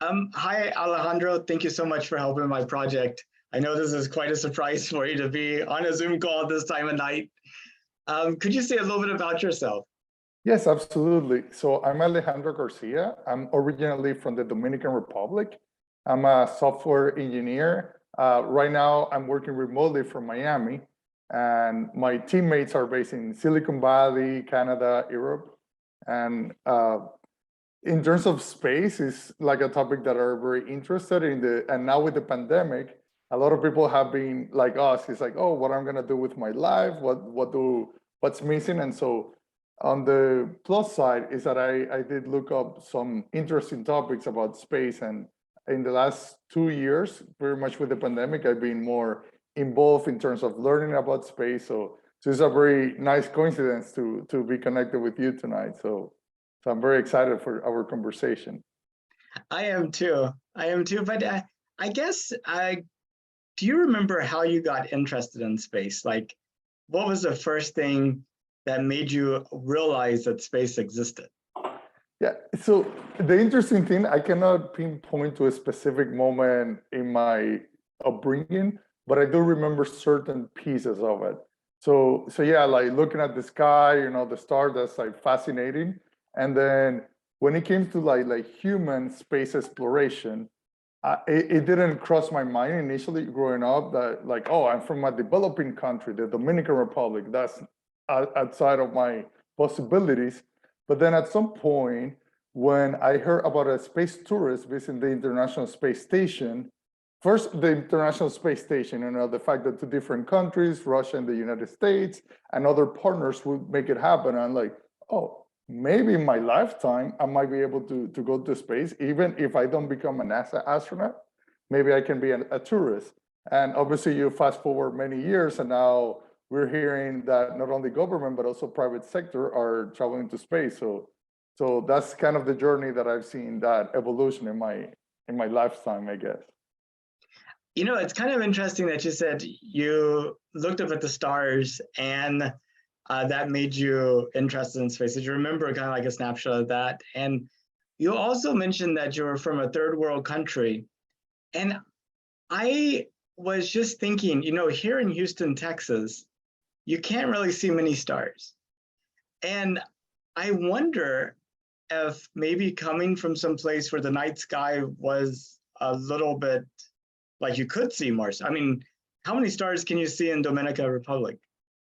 Hi, Alejandro. Thank you so much for helping my project. I know this is quite a surprise for you to be on a Zoom call at this time of night. Could you say a little bit about yourself? Yes, absolutely. So I'm Alejandro Garcia. I'm originally from the Dominican Republic. I'm a software engineer. Right now, I'm working remotely from Miami, and my teammates are based in Silicon Valley, Canada, Europe. And in terms of space, it's like a topic that are very interested in and now with the pandemic, a lot of people have been like us. It's like, oh, what I'm gonna do with my life? What's missing? And so on the plus side is that I did look up some interesting topics about space. And in the last 2 years, very much with the pandemic, I've been more involved in terms of learning about space. So it's a very nice coincidence to be connected with you tonight. So I'm very excited for our conversation. I am too. I am too. But I guess, do you remember how you got interested in space? Like, what was the first thing that made you realize that space existed? Yeah, so the interesting thing, I cannot pinpoint to a specific moment in my upbringing, but I do remember certain pieces of it. So yeah, like looking at the sky, the stars, that's like fascinating. And then when it came to like human space exploration, it didn't cross my mind initially growing up that like, oh, I'm from a developing country, the Dominican Republic. That's outside of my possibilities. But then at some point, when I heard about a space tourist visiting the International Space Station, first the International Space Station, the fact that two different countries, Russia and the United States, and other partners would make it happen. I'm like, oh, maybe in my lifetime, I might be able to go to space, even if I don't become a NASA astronaut. Maybe I can be a tourist. And obviously, you fast forward many years, and now we're hearing that not only government but also private sector are traveling to space. So that's kind of the journey that I've seen, that evolution in my lifetime, I guess. You know, it's kind of interesting that you said you looked up at the stars and that made you interested in space. Did you remember kind of like a snapshot of that? And you also mentioned that you were from a third world country. And I was just thinking, here in Houston, Texas, you can't really see many stars. And I wonder if maybe coming from some place where the night sky was a little bit like you could see more. I mean, how many stars can you see in Dominican Republic?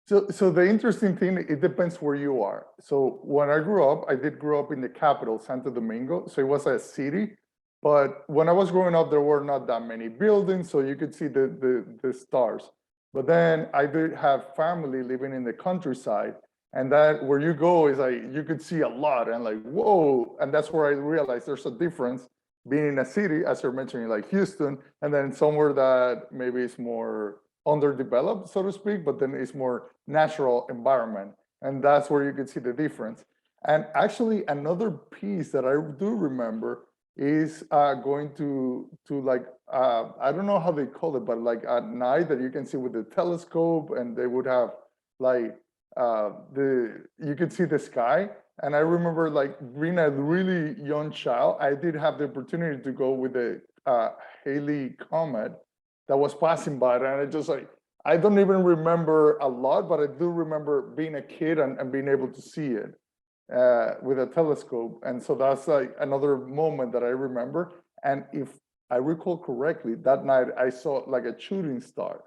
So the interesting thing, it depends where you are. So when I grew up, I did grow up in the capital, Santo Domingo. So it was a city. But when I was growing up, there were not that many buildings, so you could see the stars. But then I did have family living in the countryside, and that where you go is like you could see a lot, and like whoa, and that's where I realized there's a difference being in a city, as you're mentioning, like Houston, and then somewhere that maybe is more underdeveloped, so to speak, but then it's more natural environment, and that's where you could see the difference. And actually, another piece that I do remember is going to like I don't know how they call it, but like at night that you can see with the telescope, and they would have like the you could see the sky. And I remember like being a really young child, I did have the opportunity to go with the Halley comet that was passing by, and I just like I don't even remember a lot, but I do remember being a kid and being able to see it with a telescope. And so that's like another moment that I remember. And if I recall correctly, that night I saw like a shooting star.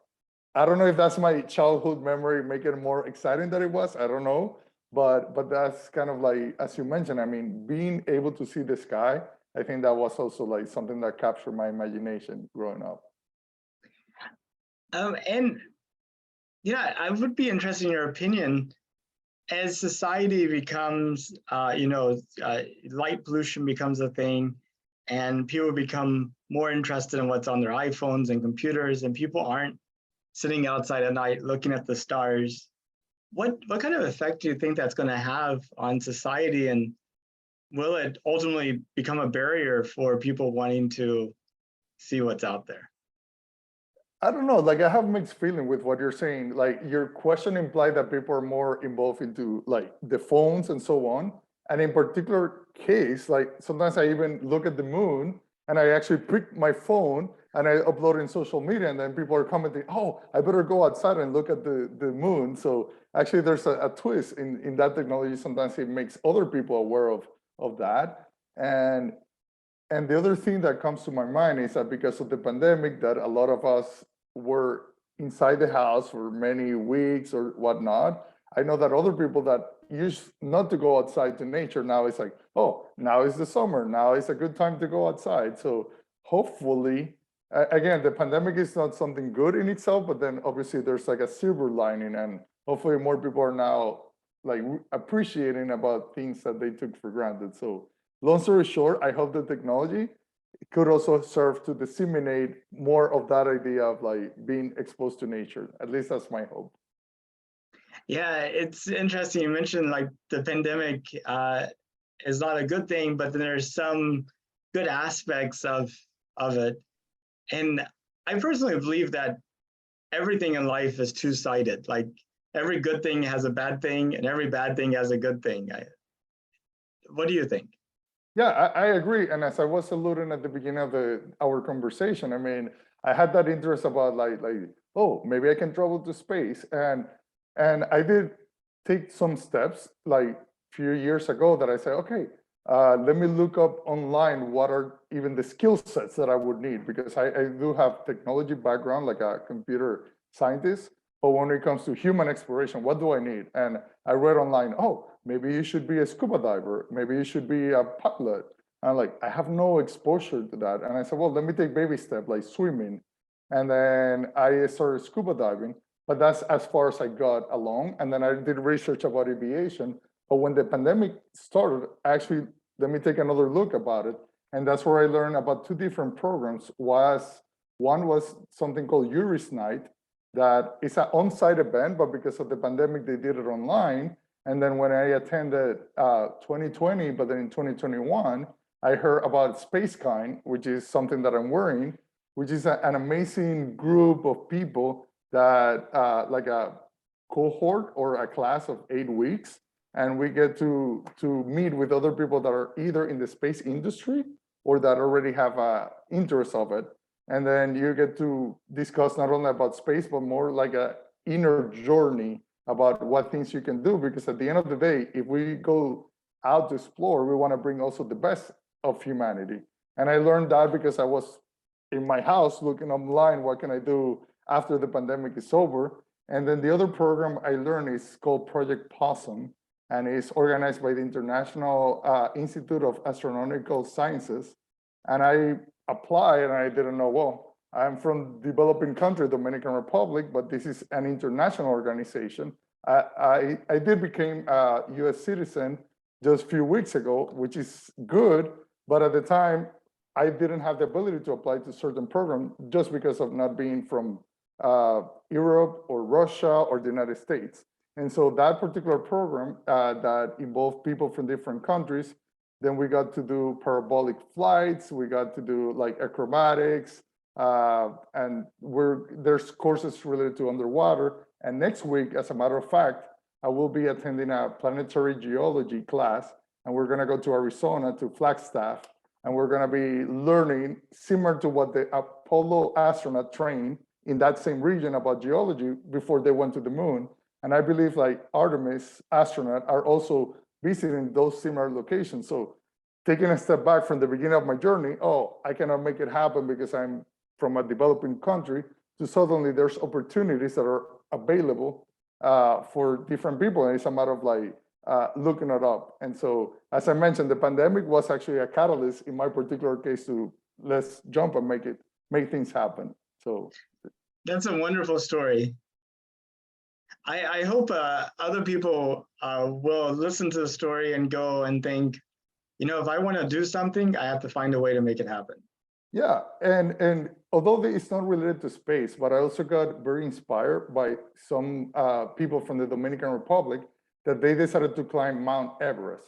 I don't know if that's my childhood memory, make it more exciting than it was. I don't know. But that's kind of like, as you mentioned, I mean, being able to see the sky, I think that was also like something that captured my imagination growing up. And yeah, I would be interested in your opinion as society becomes, light pollution becomes a thing, and people become more interested in what's on their iPhones and computers, and people aren't sitting outside at night looking at the stars. What kind of effect do you think that's going to have on society, and will it ultimately become a barrier for people wanting to see what's out there? I don't know, like I have mixed feeling with what you're saying. Like your question implied that people are more involved into like the phones and so on. And in particular case, like sometimes I even look at the moon and I actually picked my phone and I upload it in social media, and then people are commenting, oh, I better go outside and look at the moon. So actually there's a twist in that technology. Sometimes it makes other people aware of that. And the other thing that comes to my mind is that because of the pandemic, that a lot of us were inside the house for many weeks or whatnot. I know that other people that used not to go outside to nature, now it's like, oh, now is the summer. Now is a good time to go outside. So hopefully, again, the pandemic is not something good in itself, but then obviously there's like a silver lining, and hopefully more people are now like appreciating about things that they took for granted. So long story short, I hope the technology could also serve to disseminate more of that idea of like being exposed to nature. At least that's my hope. Yeah, it's interesting. You mentioned like the pandemic is not a good thing, but then there's some good aspects of it. And I personally believe that everything in life is two-sided. Like every good thing has a bad thing, and every bad thing has a good thing. What do you think? Yeah, I agree. And as I was alluding at the beginning of our conversation, I mean, I had that interest about like, oh, maybe I can travel to space. And I did take some steps like a few years ago that I said, okay, let me look up online what are even the skill sets that I would need, because I do have technology background, like a computer scientist. But when it comes to human exploration, what do I need? And I read online, oh, maybe you should be a scuba diver. Maybe you should be a pilot. And like, I have no exposure to that. And I said, well, let me take baby steps like swimming. And then I started scuba diving, but that's as far as I got along. And then I did research about aviation. But when the pandemic started, actually, let me take another look about it. And that's where I learned about two different programs. One was something called Yuri's Night, that is an on-site event, but because of the pandemic, they did it online. And then when I attended 2020, but then in 2021, I heard about SpaceKind, which is something that I'm wearing, which is an amazing group of people that like a cohort or a class of 8 weeks. And we get to meet with other people that are either in the space industry or that already have an interest of it. And then you get to discuss not only about space, but more like a inner journey about what things you can do. Because at the end of the day, if we go out to explore, we want to bring also the best of humanity. And I learned that because I was in my house looking online, what can I do after the pandemic is over? And then the other program I learned is called Project Possum, and it's organized by the International Institute of Astronomical Sciences. And I applied, and I didn't know, well, I'm from developing country, Dominican Republic, but this is an international organization. I did become a US citizen just a few weeks ago, which is good, but at the time, I didn't have the ability to apply to certain program just because of not being from Europe or Russia or the United States. And so that particular program that involved people from different countries, then we got to do parabolic flights, we got to do like acrobatics, and there's courses related to underwater. And next week, as a matter of fact, I will be attending a planetary geology class, and we're gonna go to Arizona to Flagstaff, and we're gonna be learning similar to what the Apollo astronaut trained in that same region about geology before they went to the moon. And I believe like Artemis astronaut are also visiting those similar locations. So taking a step back from the beginning of my journey, oh, I cannot make it happen because I'm from a developing country, to suddenly there's opportunities that are available for different people. And it's a matter of like looking it up. And so, as I mentioned, the pandemic was actually a catalyst in my particular case to let's jump and make things happen. So that's a wonderful story. I hope other people will listen to the story and go and think, you know, if I want to do something, I have to find a way to make it happen. Yeah, and although it's not related to space, but I also got very inspired by some people from the Dominican Republic that they decided to climb Mount Everest.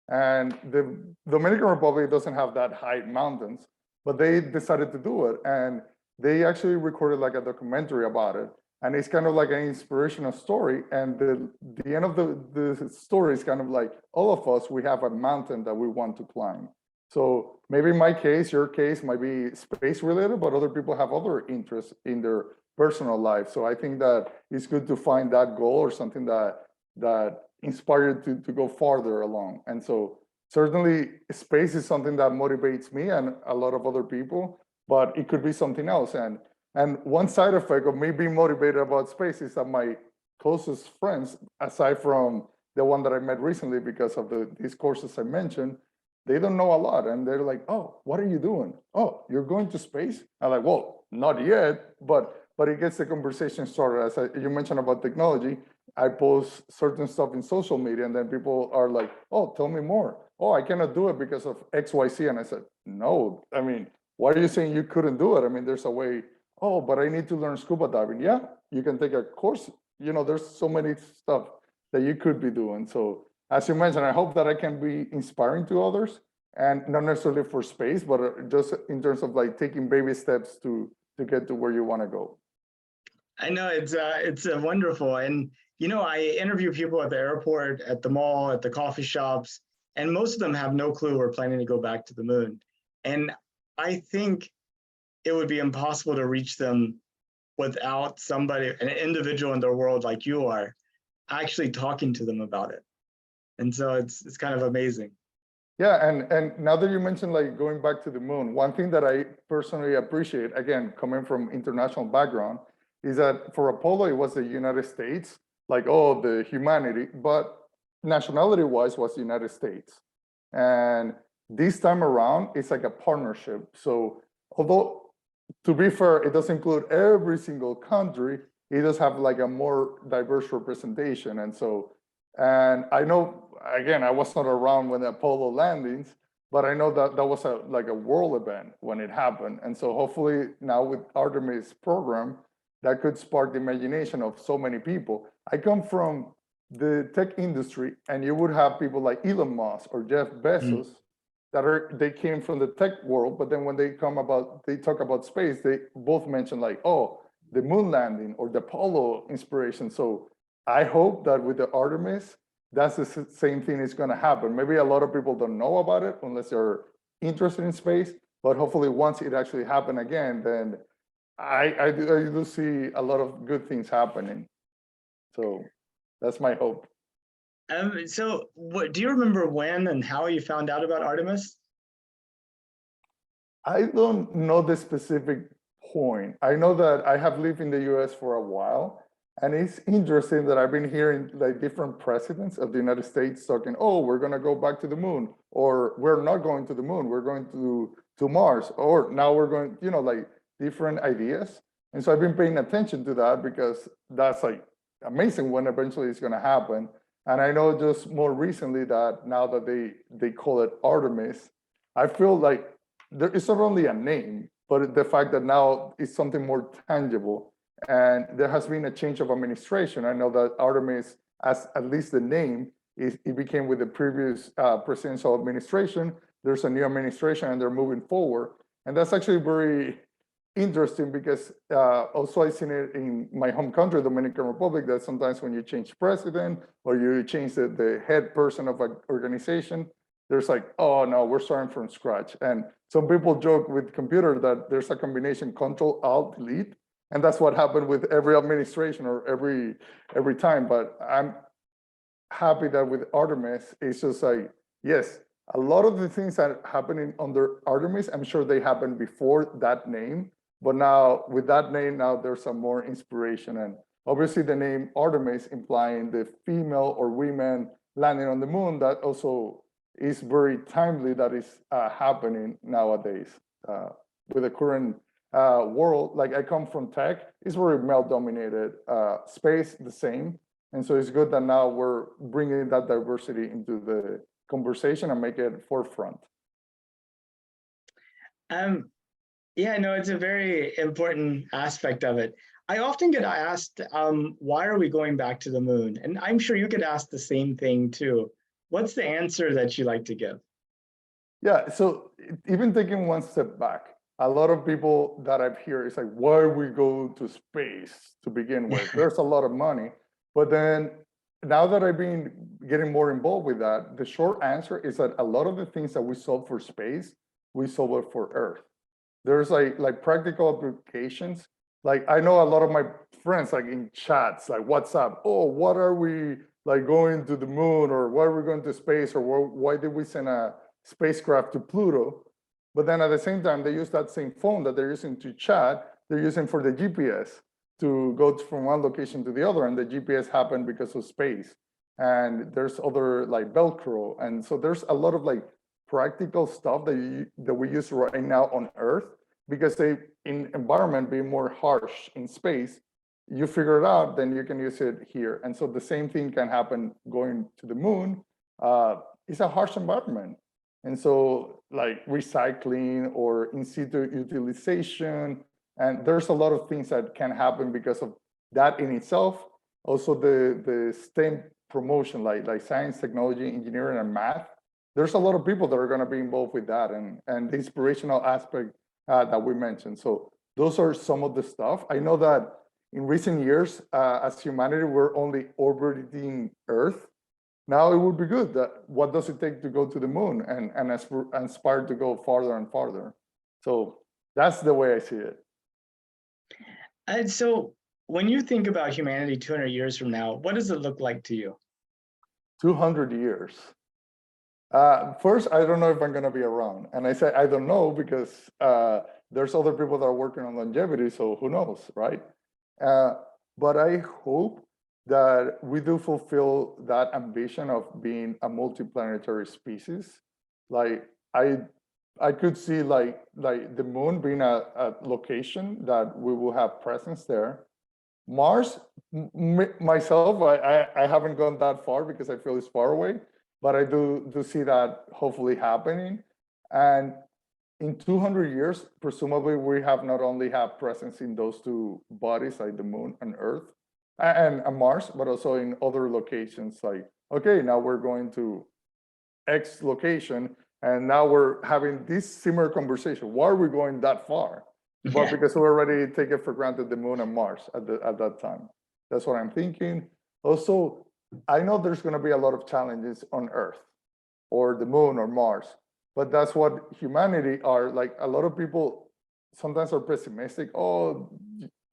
And the Dominican Republic doesn't have that high mountains, but they decided to do it. And they actually recorded like a documentary about it. And it's kind of like an inspirational story. And the end of the story is kind of like all of us, we have a mountain that we want to climb. So maybe my case, your case might be space related, but other people have other interests in their personal life. So I think that it's good to find that goal or something that inspired you to go farther along. And so certainly space is something that motivates me and a lot of other people, but it could be something else. And one side effect of me being motivated about space is that my closest friends, aside from the one that I met recently because of these courses I mentioned, they don't know a lot. And they're like, oh, what are you doing? Oh, you're going to space? I'm like, well, not yet, but it gets the conversation started. You mentioned about technology, I post certain stuff in social media, and then people are like, oh, tell me more. Oh, I cannot do it because of XYZ. And I said, no, I mean, why are you saying you couldn't do it? I mean, there's a way. Oh, but I need to learn scuba diving. Yeah, you can take a course. You know, there's so many stuff that you could be doing. So as you mentioned, I hope that I can be inspiring to others, and not necessarily for space, but just in terms of like taking baby steps to get to where you want to go. I know it's wonderful, and I interview people at the airport, at the mall, at the coffee shops, and most of them have no clue we're planning to go back to the moon. And I think it would be impossible to reach them without somebody, an individual in their world like you are, actually talking to them about it. And so it's kind of amazing. Yeah, and now that you mentioned like going back to the moon, one thing that I personally appreciate, again, coming from international background, is that for Apollo, it was the United States, like, oh, the humanity, but nationality-wise was the United States. And this time around, it's like a partnership. So although, to be fair, it does include every single country, it does have like a more diverse representation. And I know, again, I was not around when the Apollo landings, but I know that that was like a world event when it happened. And so hopefully now with Artemis program, that could spark the imagination of so many people. I come from the tech industry, and you would have people like Elon Musk or Jeff Bezos they came from the tech world, but then when they talk about space, they both mention like, oh, the moon landing or the Apollo inspiration. So I hope that with the Artemis, that's the same thing is going to happen. Maybe a lot of people don't know about it unless they're interested in space, but hopefully once it actually happen again, then I do see a lot of good things happening. So that's my hope. So do you remember when and how you found out about Artemis? I don't know the specific point. I know that I have lived in the US for a while, and it's interesting that I've been hearing like different presidents of the United States talking, oh, we're going to go back to the moon, or we're not going to the moon, we're going to Mars, or now we're going, like different ideas. And so I've been paying attention to that because that's like amazing when eventually it's going to happen. And I know just more recently that now that they call it Artemis, I feel like it's not only a name, but the fact that now it's something more tangible. And there has been a change of administration. I know that Artemis, as at least the name, it became with the previous presidential administration. There's a new administration and they're moving forward. And that's actually very interesting because also I've seen it in my home country, Dominican Republic, that sometimes when you change president or you change the head person of an organization, there's like, oh no, we're starting from scratch. And some people joke with computer that there's a combination Control Alt Delete, and that's what happened with every administration or every time. But I'm happy that with Artemis, it's just like, yes, a lot of the things that are happening under Artemis, I'm sure they happened before that name, but now with that name, now there's some more inspiration. And obviously the name Artemis implying the female or women landing on the moon, that also is very timely that is happening nowadays with the current world. Like I come from tech, it's very male dominated, space the same. And so it's good that now we're bringing that diversity into the conversation and make it forefront. Yeah, no, it's a very important aspect of it. I often get asked, why are we going back to the moon? And I'm sure you get asked the same thing too. What's the answer that you like to give? Yeah, so even taking one step back, a lot of people that I've heard is like, why we go to space to begin with? There's a lot of money, but then now that I've been getting more involved with that, the short answer is that a lot of the things that we solve for space, we solve it for Earth. There's like practical applications. Like I know a lot of my friends, like in chats, like WhatsApp, oh, what are we like going to the moon, or why are we going to space, or why did we send a spacecraft to Pluto? But then at the same time, they use that same phone that they're using to chat, they're using for the GPS to go from one location to the other, and the GPS happened because of space. And there's other like Velcro, and so there's a lot of like practical stuff that we use right now on Earth, because they in environment being more harsh in space, you figure it out, then you can use it here. And so the same thing can happen going to the moon. It's a harsh environment. And so like recycling or in situ utilization, and there's a lot of things that can happen because of that in itself. Also the STEM promotion, like science, technology, engineering, and math. There's a lot of people that are going to be involved with that, and the inspirational aspect that we mentioned. So those are some of the stuff. I know that in recent years, as humanity, we're only orbiting Earth. Now it would be good that what does it take to go to the moon and aspire to go farther and farther. So that's the way I see it. And so when you think about humanity 200 years from now, what does it look like to you? 200 years. First, I don't know if I'm going to be around. And I say I don't know because there's other people that are working on longevity, so who knows, right? But I hope that we do fulfill that ambition of being a multiplanetary species. Like I could see like the moon being a location that we will have presence there. Mars, myself, I haven't gone that far because I feel it's far away, but I do see that hopefully happening. And in 200 years, presumably we have not only have presence in those two bodies, like the moon and Earth and Mars, but also in other locations. Like, okay, now we're going to X location, and now we're having this similar conversation. Why are we going that far? Well, because we already take it for granted the moon and Mars at that time. That's what I'm thinking. Also, I know there's going to be a lot of challenges on Earth or the moon or Mars, but that's what humanity are. Like a lot of people sometimes are pessimistic. Oh,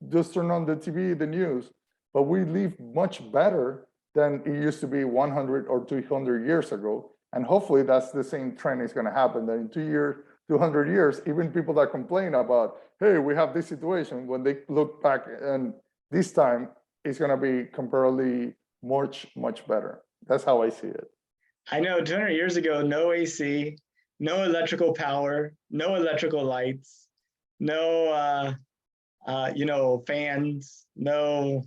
just turn on the TV, the news. But we live much better than it used to be 100 or 200 years ago. And hopefully that's the same trend is going to happen, that in 200 years, even people that complain about, hey, we have this situation, when they look back, and this time it's going to be comparatively much, much better. That's how I see it. I know 200 years ago, no AC, no electrical power, no electrical lights, no, fans, no,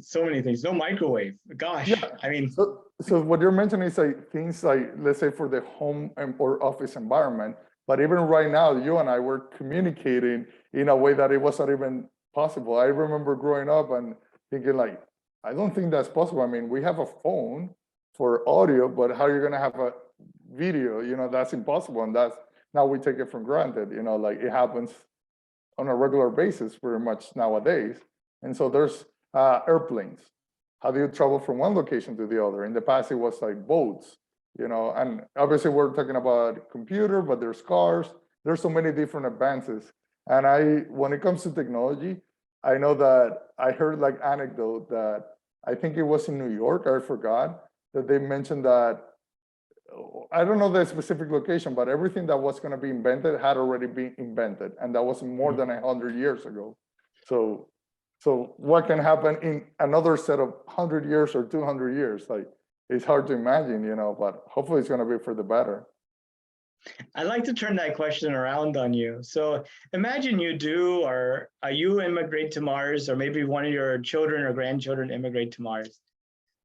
so many things, no microwave. Gosh, Yeah. I mean, so what you're mentioning is like things like, let's say for the home or office environment, but even right now, you and I were communicating in a way that it wasn't even possible. I remember growing up and thinking like, I don't think that's possible. I mean, we have a phone for audio, but how are you going to have a video? That's impossible. And that's now we take it for granted, like it happens on a regular basis pretty much nowadays. And so there's airplanes. How do you travel from one location to the other? In the past, it was like boats, and obviously we're talking about computer, but there's cars. There's so many different advances. And when it comes to technology, I know that I heard like anecdote that I think it was in New York, I forgot, that they mentioned that, I don't know the specific location, but everything that was going to be invented had already been invented. And that was more than 100 years ago. So what can happen in another set of 100 years or 200 years? Like, it's hard to imagine, but hopefully it's going to be for the better. I'd like to turn that question around on you. So imagine you immigrate to Mars, or maybe one of your children or grandchildren immigrate to Mars.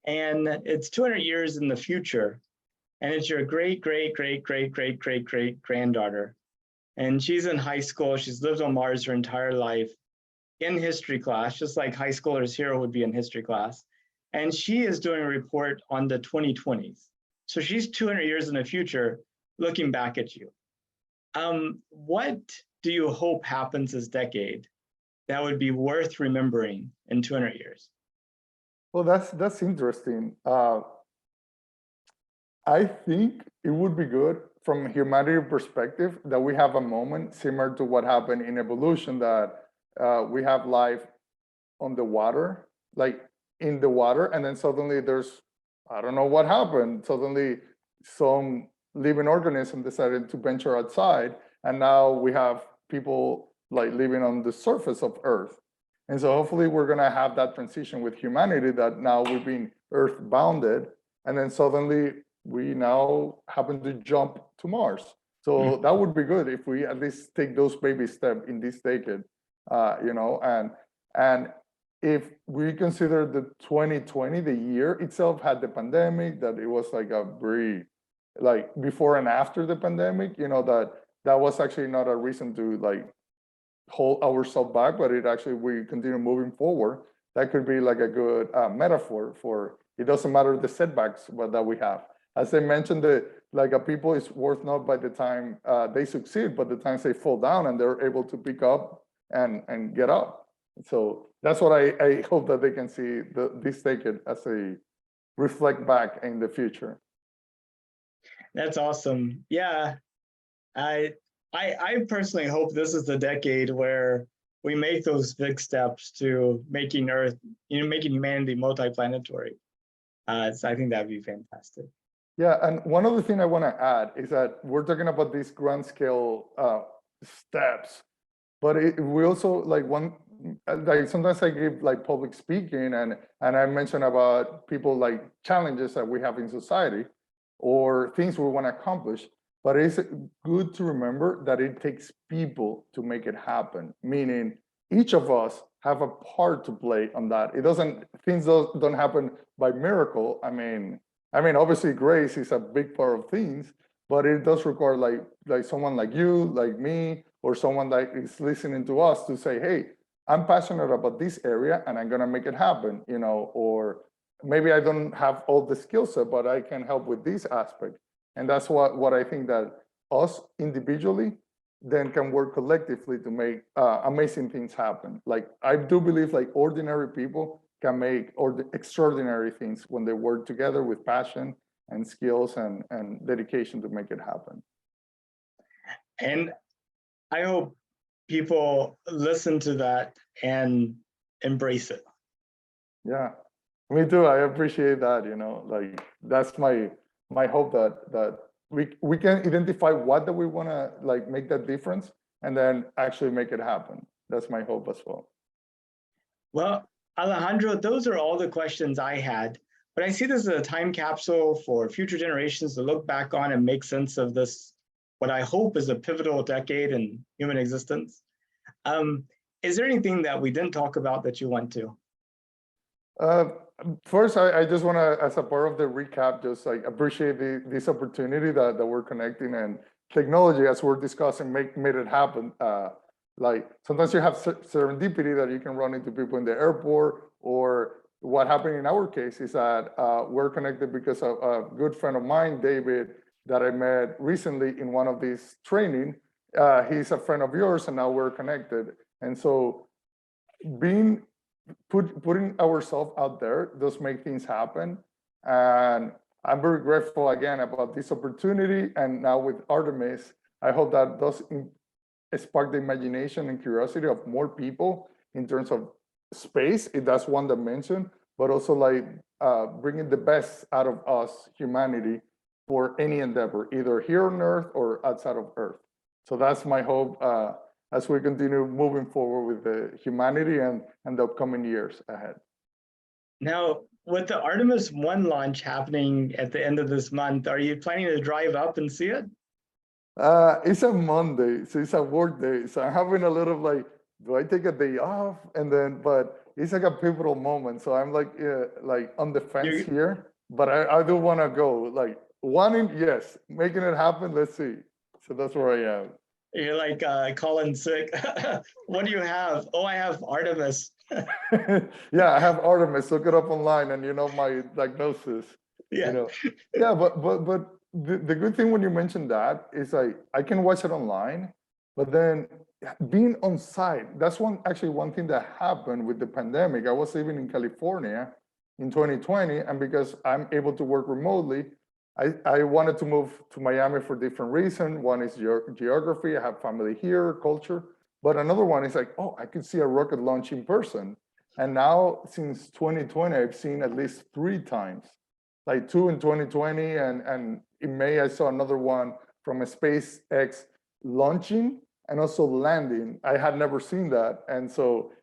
And it's 200 years in the future. And it's your great, great, great, great, great, great, great granddaughter. And she's in high school. She's lived on Mars her entire life in history class, just like high schoolers here would be in history class. And she is doing a report on the 2020s. So she's 200 years in the future looking back at you. What do you hope happens this decade that would be worth remembering in 200 years? Well, that's interesting. I think it would be good from a humanity perspective that we have a moment similar to what happened in evolution, that we have life on the water, like in the water, and then suddenly there's, I don't know what happened. Suddenly some living organism decided to venture outside, and now we have people like living on the surface of Earth. And so hopefully we're gonna have that transition with humanity, that now we've been Earth bounded, and then suddenly we now happen to jump to Mars. So that would be good if we at least take those baby steps in this decade, and if we consider the 2020, the year itself had the pandemic, that it was like a very, like before and after the pandemic, that was actually not a reason to like hold ourselves back, but it actually, we continue moving forward. That could be like a good metaphor for, it doesn't matter the setbacks that we have. As I mentioned, that like a people is worth not by the time they succeed, but the times they fall down and they're able to pick up and get up. So that's what I hope that they can see this decade as a reflect back in the future. That's awesome. Yeah, I I personally hope this is the decade where we make those big steps to making Earth, making humanity multiplanetary. So I think that'd be fantastic. Yeah, and one other thing I want to add is that we're talking about these grand scale steps, but we also like like sometimes I give like public speaking, and I mention about people like challenges that we have in society or things we want to accomplish. But it's good to remember that it takes people to make it happen, meaning each of us have a part to play on that. It doesn't, things don't happen by miracle. I mean, obviously grace is a big part of things, but it does require like someone like you, like me, or someone that is listening to us to say, hey, I'm passionate about this area and I'm gonna make it happen, or maybe I don't have all the skill set, but I can help with this aspect. And that's what I think, that us individually then can work collectively to make amazing things happen. Like I do believe like ordinary people can make extraordinary things when they work together with passion and skills and dedication to make it happen. And I hope people listen to that and embrace it. Yeah, me too. I appreciate that. Like that's my hope, that we can identify what that we want to like make that difference, and then actually make it happen. That's my hope as well. Well, Alejandro, those are all the questions I had. But I see this as a time capsule for future generations to look back on and make sense of this, what I hope is a pivotal decade in human existence. Is there anything that we didn't talk about that you want to? Uh, First, I just want to, as a part of the recap, just like appreciate this opportunity that we're connecting, and technology, as we're discussing, made it happen. Like sometimes you have serendipity that you can run into people in the airport, or what happened in our case is that we're connected because of a good friend of mine, David, that I met recently in one of these training. He's a friend of yours, and now we're connected. And so being putting ourselves out there does make things happen. And I'm very grateful again about this opportunity. And now with Artemis, I hope that does spark the imagination and curiosity of more people in terms of space. That's one dimension, but also like bringing the best out of us, humanity, for any endeavor, either here on Earth or outside of Earth. So that's my hope as we continue moving forward with the humanity and the upcoming years ahead. Now, with the Artemis 1 launch happening at the end of this month, are you planning to drive up and see it? It's a Monday, so it's a work day. So I'm having a little like, do I take a day off? And then, but it's like a pivotal moment. So I'm like on the fence here, but I do want to go. Like wanting, yes, making it happen. Let's see. So that's where I am. You're like calling sick. What do you have? Oh, I have Artemis. Yeah, I have Artemis. Look it up online, and my diagnosis. Yeah. Yeah, but the good thing when you mentioned that is I can watch it online, but then being on site, that's one thing that happened with the pandemic. I was living in California, in 2020. And because I'm able to work remotely, I wanted to move to Miami for different reasons. One is geography. I have family here, culture. But another one is like, oh, I could see a rocket launch in person. And now since 2020, I've seen at least 3 times, like 2 in 2020. And in May, I saw another one from a SpaceX launching and also landing. I had never seen that. And so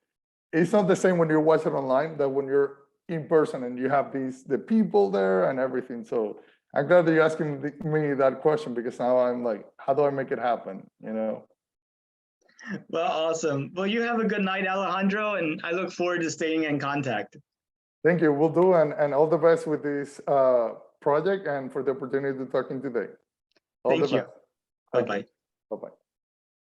it's not the same when you watch it online that when you're in person and you have the people there and everything. So I'm glad that you're asking me that question, because now I'm like, how do I make it happen? You know? Well, awesome. Well, you have a good night, Alejandro, and I look forward to staying in contact. Thank you. We'll do, and all the best with this project and for the opportunity to talking today. All Thank the you. best. Bye-bye. Bye-bye.